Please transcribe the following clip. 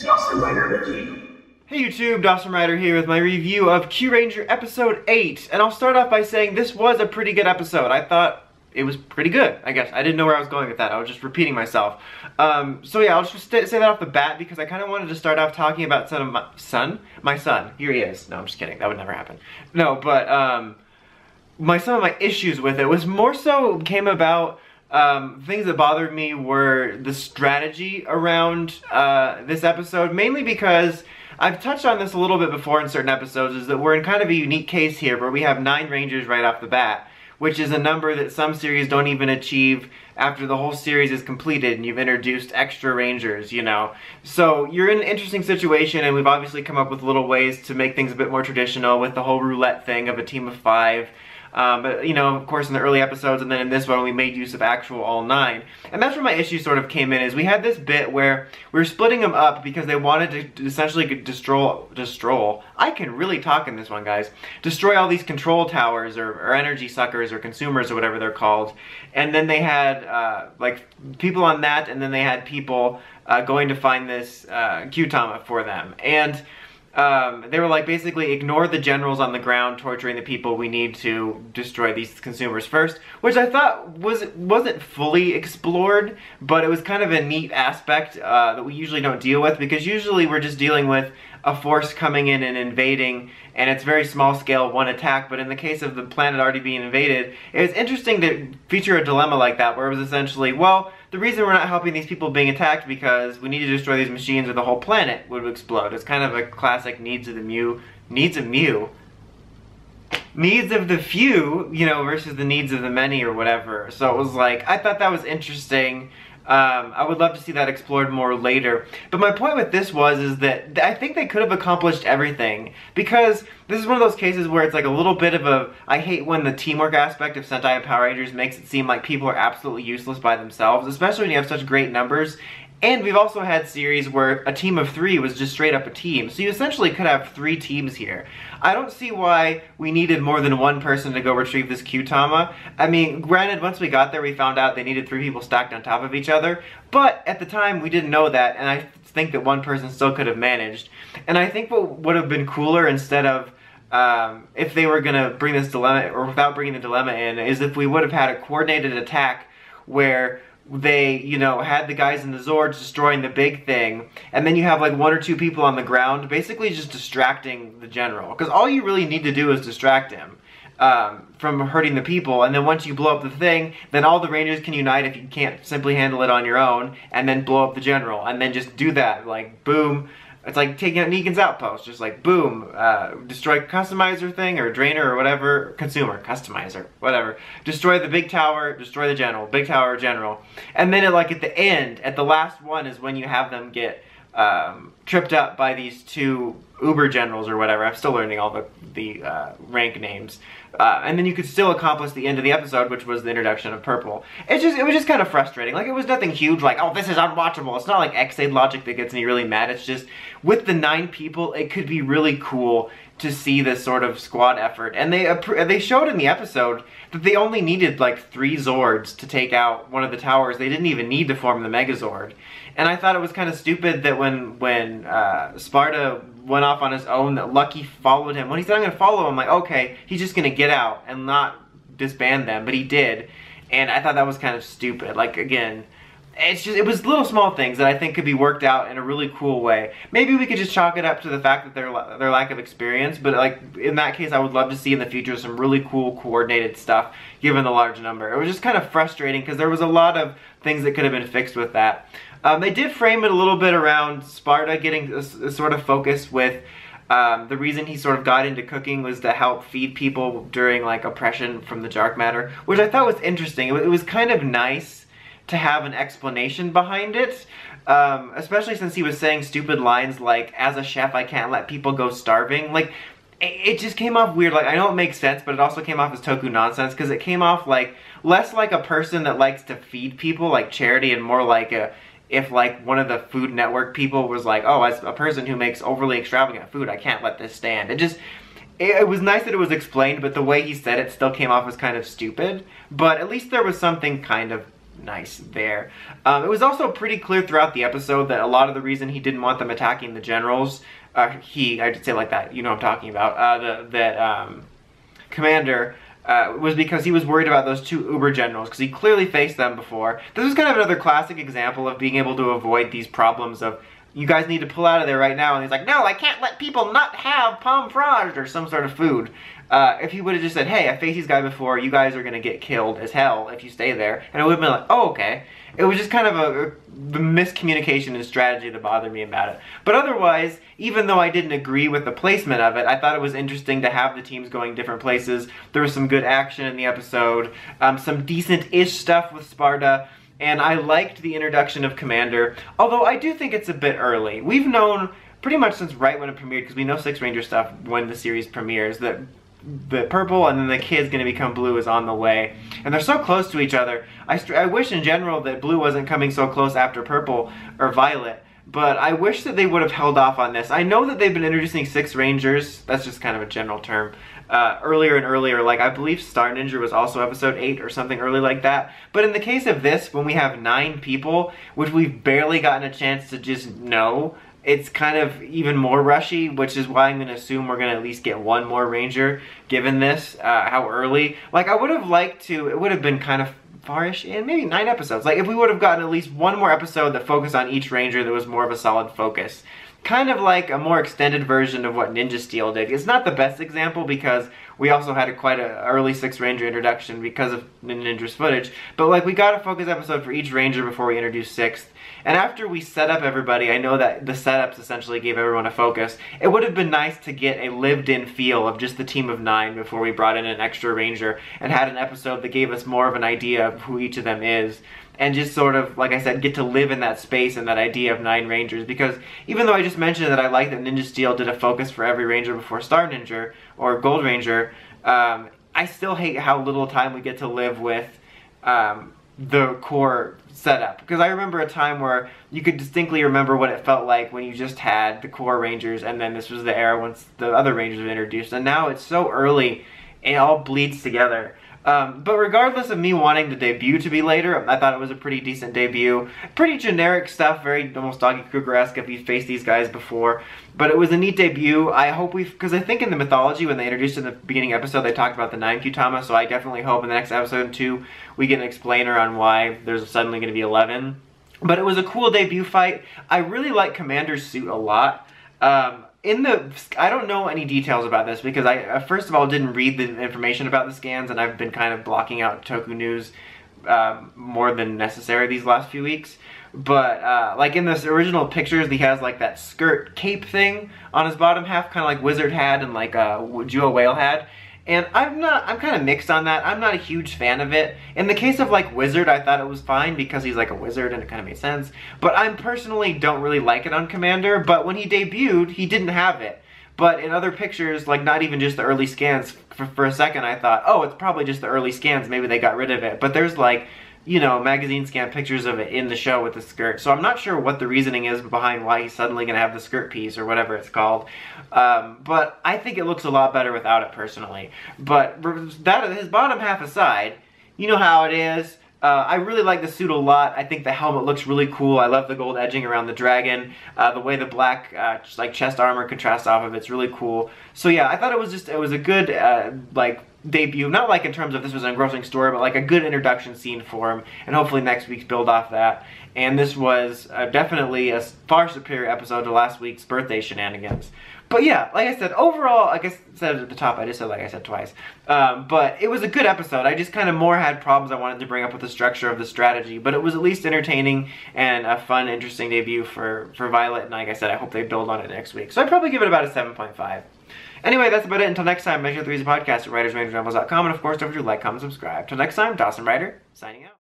Hey YouTube, Dawson Rider here with my review of Kyuranger Episode 8, and I'll start off by saying this was a pretty good episode. I thought it was pretty good, I guess. I didn't know where I was going with that. I was just repeating myself. So yeah, I'll just say that off the bat because I kind of wanted to start off talking about my son. Here he is. No, I'm just kidding. That would never happen. No, but some of my issues with it was more so came about. Things that bothered me were the strategy around this episode, mainly because I've touched on this a little bit before in certain episodes, is that we're in kind of a unique case here where we have 9 Rangers right off the bat, which is a number that some series don't even achieve after the whole series is completed and you've introduced extra Rangers, you know. So you're in an interesting situation, and we've obviously come up with little ways to make things a bit more traditional with the whole roulette thing of a team of 5. But, you know, of course in the early episodes and then in this one we made use of actual all 9. And that's where my issue sort of came in, is we had this bit where we were splitting them up because they wanted to essentially destroy, I can really talk in this one, guys, destroy all these control towers or energy suckers or consumers or whatever they're called. And then they had, like, people on that, and then they had people going to find this Kyutama for them. And they were like, basically, ignore the generals on the ground torturing the people. We need to destroy these consumers first, which I thought wasn't fully explored, but it was kind of a neat aspect that we usually don't deal with, because usually we're just dealing with a force coming in and invading, and it's very small scale, one attack. But in the case of the planet already being invaded, it was interesting to feature a dilemma like that, where it was essentially, well, the reason we're not helping these people being attacked because we need to destroy these machines or the whole planet would explode. It's kind of a classic needs of the few, you know, versus the needs of the many or whatever. So it was like, I thought that was interesting. I would love to see that explored more later. But my point with this is that I think they could have accomplished everything, because this is one of those cases where it's like a little bit of a, I hate when the teamwork aspect of Sentai and Power Rangers makes it seem like people are absolutely useless by themselves, especially when you have such great numbers. And we've also had series where a team of 3 was just straight up a team. So you essentially could have 3 teams here. I don't see why we needed more than one person to go retrieve this Kyutama. I mean, granted, once we got there we found out they needed 3 people stacked on top of each other. But at the time we didn't know that, and I think that one person still could have managed. And I think what would have been cooler, instead of if they were gonna bring this dilemma, or without bringing the dilemma in, is if we would have had a coordinated attack where they, you know, had the guys in the Zords destroying the big thing, and then you have like 1 or 2 people on the ground basically just distracting the general. Because all you really need to do is distract him from hurting the people, and then once you blow up the thing, then all the Rangers can unite if you can't simply handle it on your own, and then blow up the general, and then just do that, like, boom. It's like taking out Negan's outpost, just like, boom, destroy customizer thing, or drainer, or whatever, consumer, customizer, whatever. Destroy the big tower, destroy the general, big tower, general. And then like at the end, at the last one, is when you have them get tripped up by these 2 Uber generals or whatever. I'm still learning all the rank names. And then you could still accomplish the end of the episode, which was the introduction of Purple. It was just kind of frustrating. Like, it was nothing huge, like, oh, this is unwatchable. It's not like X-Aid logic that gets me really mad. It's just, with the 9 people, it could be really cool to see this sort of squad effort. And they showed in the episode that they only needed like 3 Zords to take out one of the towers. They didn't even need to form the Megazord. And I thought it was kind of stupid that when Sparta went off on his own, that Lucky followed him. When he said, I'm going to follow him, I'm like, okay, he's just going to get out and not disband them. But he did. And I thought that was kind of stupid. Like, again, it was little small things that I think could be worked out in a really cool way. Maybe we could just chalk it up to the fact that their lack of experience, but like, in that case I would love to see in the future some really cool coordinated stuff given the large number. It was just kind of frustrating because there was a lot of things that could have been fixed with that. They did frame it a little bit around Sparta getting a sort of focus with the reason he sort of got into cooking was to help feed people during like oppression from the dark matter, which I thought was interesting. It was kind of nice to have an explanation behind it, especially since he was saying stupid lines like, as a chef I can't let people go starving. Like, it just came off weird. Like, I know it makes sense, but it also came off as toku nonsense, because it came off like, less like a person that likes to feed people, like charity, and more like if like one of the Food Network people was like, oh, as a person who makes overly extravagant food, I can't let this stand. It was nice that it was explained, but the way he said it still came off as kind of stupid. But at least there was something kind of nice there. It was also pretty clear throughout the episode that a lot of the reason he didn't want them attacking the generals, I did say it like that, you know what I'm talking about, Commander, was because he was worried about those two Uber generals, because he clearly faced them before. This was kind of another classic example of being able to avoid these problems of, you guys need to pull out of there right now, and he's like, no, I can't let people not have pomme fromage or some sort of food. If he would have just said, hey, I faced these guys before, you guys are going to get killed as hell if you stay there, and it would have been like, oh, okay. It was just kind of the miscommunication and strategy that bothered me about it. But otherwise, even though I didn't agree with the placement of it, I thought it was interesting to have the teams going different places. There was some good action in the episode, some decent-ish stuff with Sparta, and I liked the introduction of Commander, although I do think it's a bit early. We've known pretty much since right when it premiered, because we know Six Ranger stuff when the series premieres, that the purple and then the kid's going to become blue is on the way. And they're so close to each other. I wish in general that blue wasn't coming so close after purple or violet, but I wish that they would have held off on this. I know that they've been introducing Six Rangers, that's just kind of a general term, earlier and earlier. Like, I believe Star Ninja was also episode 8 or something early like that. But in the case of this, when we have 9 people, which we've barely gotten a chance to just know, it's kind of even more rushy, which is why I'm going to assume we're going to at least get one more Ranger, given this, how early. Like, I would have liked to, it would have been kind of far-ish in maybe 9 episodes. Like, if we would have gotten at least one more episode that focused on each Ranger that was more of a solid focus. Kind of like a more extended version of what Ninja Steel did. It's not the best example because we also had quite an early Six Ranger introduction because of Ninja's footage, but like, we got a focus episode for each Ranger before we introduced Sixth. And after we set up everybody, I know that the setups essentially gave everyone a focus. It would have been nice to get a lived-in feel of just the team of 9 before we brought in an extra Ranger and had an episode that gave us more of an idea of who each of them is. And just sort of, like I said, get to live in that space and that idea of 9 Rangers. Because even though I just mentioned that I like that Ninja Steel did a focus for every Ranger before Star Ninja or Gold Ranger, I still hate how little time we get to live with the core setup. Because I remember a time where you could distinctly remember what it felt like when you just had the core Rangers, and then this was the era once the other Rangers were introduced. And now it's so early, it all bleeds together. But regardless of me wanting the debut to be later, I thought it was a pretty decent debut. Pretty generic stuff, very almost Doggy Kruger-esque if you've faced these guys before. But it was a neat debut. I hope because I think in the mythology when they introduced it in the beginning episode, they talked about the 9 Kyutama, so I definitely hope in the next episode 2 we get an explainer on why there's suddenly going to be 11. But it was a cool debut fight. I really like Commander's suit a lot. I don't know any details about this because I, first of all, didn't read the information about the scans, and I've been kind of blocking out Toku News more than necessary these last few weeks. But, like in this original pictures, he has like that skirt cape thing on his bottom half, kind of like Wizard had and like Jewel Whale had. And I'm kind of mixed on that. I'm not a huge fan of it. In the case of like Wizard, I thought it was fine because he's like a wizard and it kind of made sense. But I personally don't really like it on Commander, but when he debuted, he didn't have it. But in other pictures, like not even just the early scans, for a second I thought, oh, it's probably just the early scans, maybe they got rid of it. But there's like, you know, magazine scan pictures of it in the show with the skirt. So I'm not sure what the reasoning is behind why he's suddenly going to have the skirt piece or whatever it's called. But I think it looks a lot better without it personally. But that, his bottom half aside, you know how it is. I really like the suit a lot. I think the helmet looks really cool. I love the gold edging around the dragon. The way the black like chest armor contrasts off of it's really cool. So yeah, I thought it was a good like debut. Not like in terms of this was an engrossing story, but like a good introduction scene for him. And hopefully next week's build off that. And this was definitely a far superior episode to last week's birthday shenanigans. But yeah, like I said, overall, like I said at the top, I just said like I said twice. But it was a good episode. I just kind of more had problems I wanted to bring up with the structure of the strategy. But it was at least entertaining and a fun, interesting debut for Violet. And like I said, I hope they build on it next week. So I'd probably give it about a 7.5. Anyway, that's about it. Until next time, make sure to read the podcast at writersrangerambles.com. And of course, don't forget to like, comment, subscribe. Till next time, Dawson Ryder, signing out.